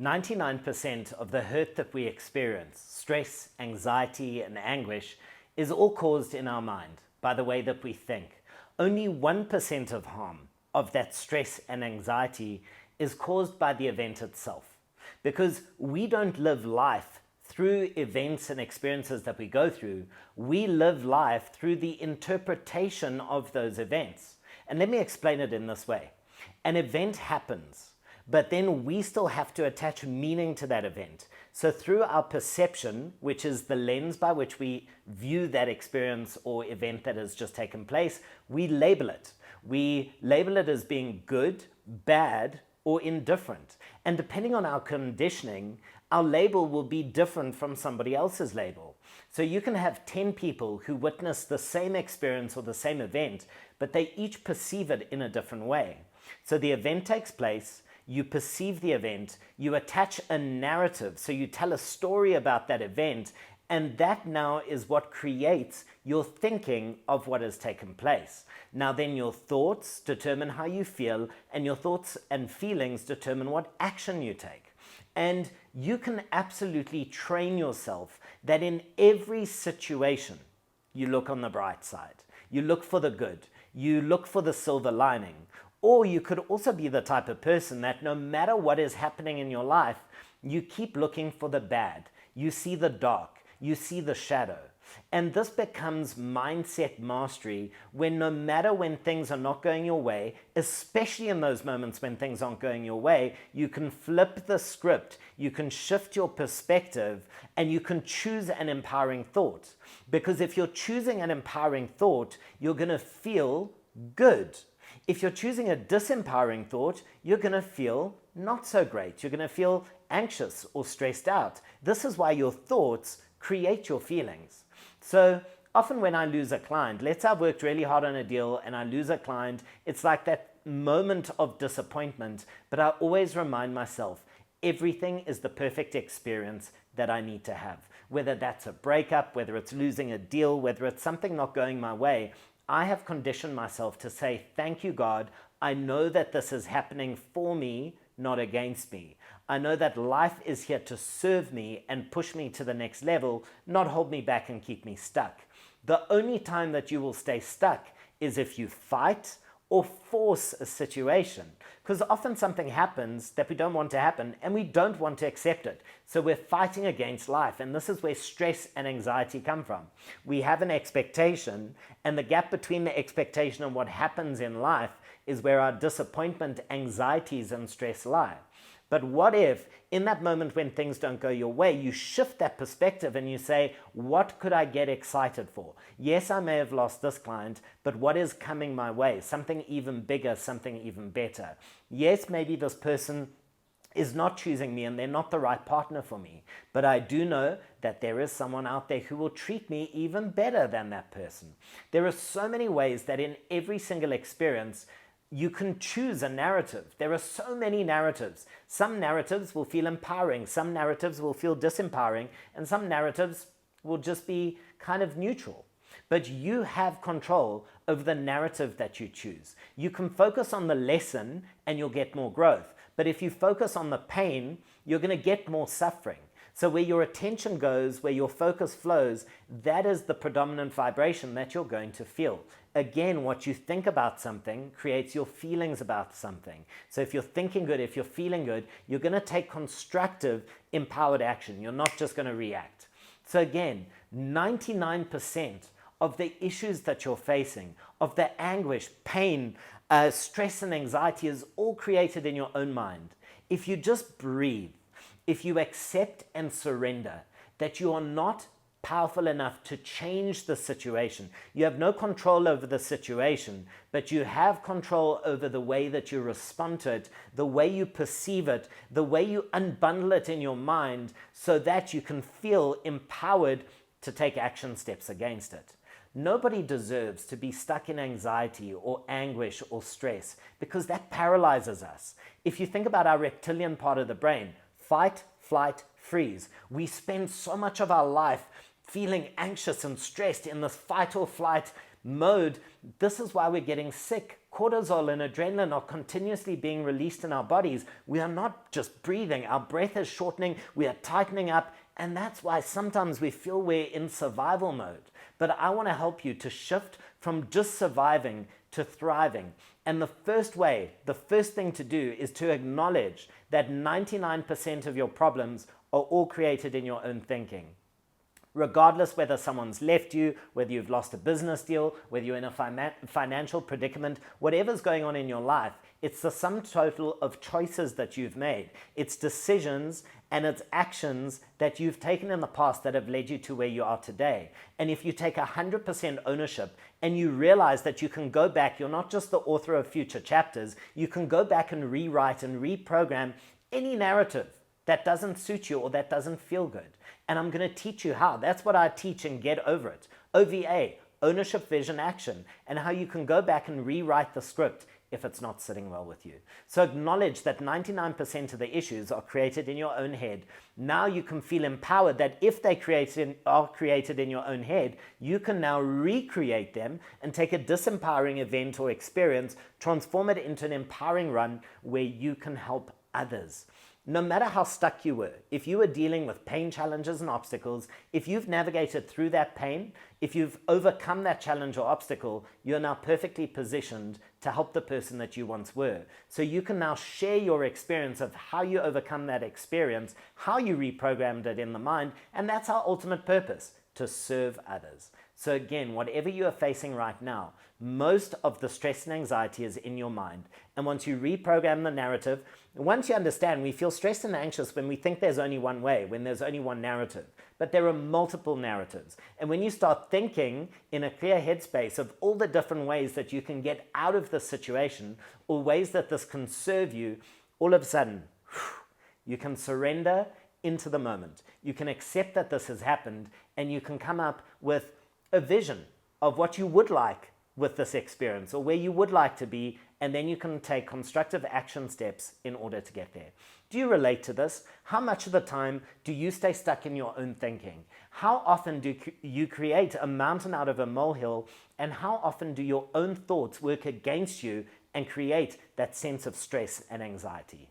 99% of the hurt that we experience, stress, anxiety, and anguish, is all caused in our mind by the way that we think. Only 1% of harm of that stress and anxiety is caused by the event itself. Because we don't live life through events and experiences that we go through, we live life through the interpretation of those events. And let me explain it in this way. An event happens, but then we still have to attach meaning to that event. So through our perception, which is the lens by which we view that experience or event that has just taken place, we label it. We label it as being good, bad, or indifferent. And depending on our conditioning, our label will be different from somebody else's label. So you can have 10 people who witness the same experience or the same event, but they each perceive it in a different way. So the event takes place, you perceive the event, you attach a narrative, so you tell a story about that event, and that now is what creates your thinking of what has taken place. Now then your thoughts determine how you feel, and your thoughts and feelings determine what action you take. And you can absolutely train yourself that in every situation, you look on the bright side. You look for the good. You look for the silver lining. Or you could also be the type of person that no matter what is happening in your life, you keep looking for the bad. You see the dark. You see the shadow. And this becomes mindset mastery when no matter when things are not going your way, especially in those moments when things aren't going your way, you can flip the script, you can shift your perspective, and you can choose an empowering thought. Because if you're choosing an empowering thought, you're going to feel good. If you're choosing a disempowering thought, you're going to feel not so great. You're going to feel anxious or stressed out. This is why your thoughts create your feelings. So often when I lose a client, let's say I've worked really hard on a deal and I lose a client, it's like that moment of disappointment, but I always remind myself, everything is the perfect experience that I need to have. Whether that's a breakup, whether it's losing a deal, whether it's something not going my way, I have conditioned myself to say, thank you, God. I know that this is happening for me, not against me. I know that life is here to serve me and push me to the next level, not hold me back and keep me stuck. The only time that you will stay stuck is if you fight or force a situation, because often something happens that we don't want to happen and we don't want to accept it. So we're fighting against life, and this is where stress and anxiety come from. We have an expectation, and the gap between the expectation and what happens in life is where our disappointment, anxieties, and stress lie. But what if in that moment when things don't go your way, you shift that perspective and you say, what could I get excited for? Yes, I may have lost this client, but what is coming my way? Something even bigger, something even better. Yes, maybe this person is not choosing me and they're not the right partner for me, but I do know that there is someone out there who will treat me even better than that person. There are so many ways that in every single experience, you can choose a narrative. There are so many narratives. Some narratives will feel empowering, some narratives will feel disempowering, and some narratives will just be kind of neutral. But you have control over the narrative that you choose. You can focus on the lesson and you'll get more growth. But if you focus on the pain, you're going to get more suffering. So where your attention goes, where your focus flows, that is the predominant vibration that you're going to feel. Again, what you think about something creates your feelings about something. So if you're thinking good, if you're feeling good, you're going to take constructive, empowered action. You're not just going to react. So again, 99% of the issues that you're facing, of the anguish, pain, stress and anxiety is all created in your own mind. If you just breathe, if you accept and surrender that you are not powerful enough to change the situation, you have no control over the situation, but you have control over the way that you respond to it, the way you perceive it, the way you unbundle it in your mind so that you can feel empowered to take action steps against it. Nobody deserves to be stuck in anxiety or anguish or stress because that paralyzes us. If you think about our reptilian part of the brain, fight, flight, freeze. We spend so much of our life feeling anxious and stressed in this fight or flight mode. This is why we're getting sick cortisol and adrenaline are continuously being released in our bodies, we are not just breathing, our breath is shortening, we are tightening up, and that's why sometimes we feel we're in survival mode. But I want to help you to shift from just surviving to thriving. And the first thing to do is to acknowledge that 99% of your problems are all created in your own thinking. Regardless whether someone's left you, whether you've lost a business deal, whether you're in a financial predicament, whatever's going on in your life, it's the sum total of choices that you've made. It's decisions and it's actions that you've taken in the past that have led you to where you are today. And if you take 100% ownership and you realize that you can go back, you're not just the author of future chapters, you can go back and rewrite and reprogram any narrative that doesn't suit you or that doesn't feel good. And I'm going to teach you how. That's what I teach in Get Over It. OVA, Ownership, Vision, Action, and how you can go back and rewrite the script if it's not sitting well with you. So acknowledge that 99% of the issues are created in your own head. Now you can feel empowered that if they are created in your own head, you can now recreate them and take a disempowering event or experience, transform it into an empowering run where you can help others. No matter how stuck you were, if you were dealing with pain, challenges, and obstacles, if you've navigated through that pain, if you've overcome that challenge or obstacle, you're now perfectly positioned to help the person that you once were. So you can now share your experience of how you overcome that experience, how you reprogrammed it in the mind, and that's our ultimate purpose, to serve others. So again, whatever you are facing right now, most of the stress and anxiety is in your mind. And once you reprogram the narrative, once you understand, we feel stressed and anxious when we think there's only one way, when there's only one narrative. But there are multiple narratives. And when you start thinking in a clear headspace of all the different ways that you can get out of this situation, or ways that this can serve you, all of a sudden, you can surrender into the moment. You can accept that this has happened, and you can come up with a vision of what you would like with this experience or where you would like to be, and then you can take constructive action steps in order to get there. Do you relate to this? How much of the time do you stay stuck in your own thinking? How often do you create a mountain out of a molehill, and how often do your own thoughts work against you and create that sense of stress and anxiety?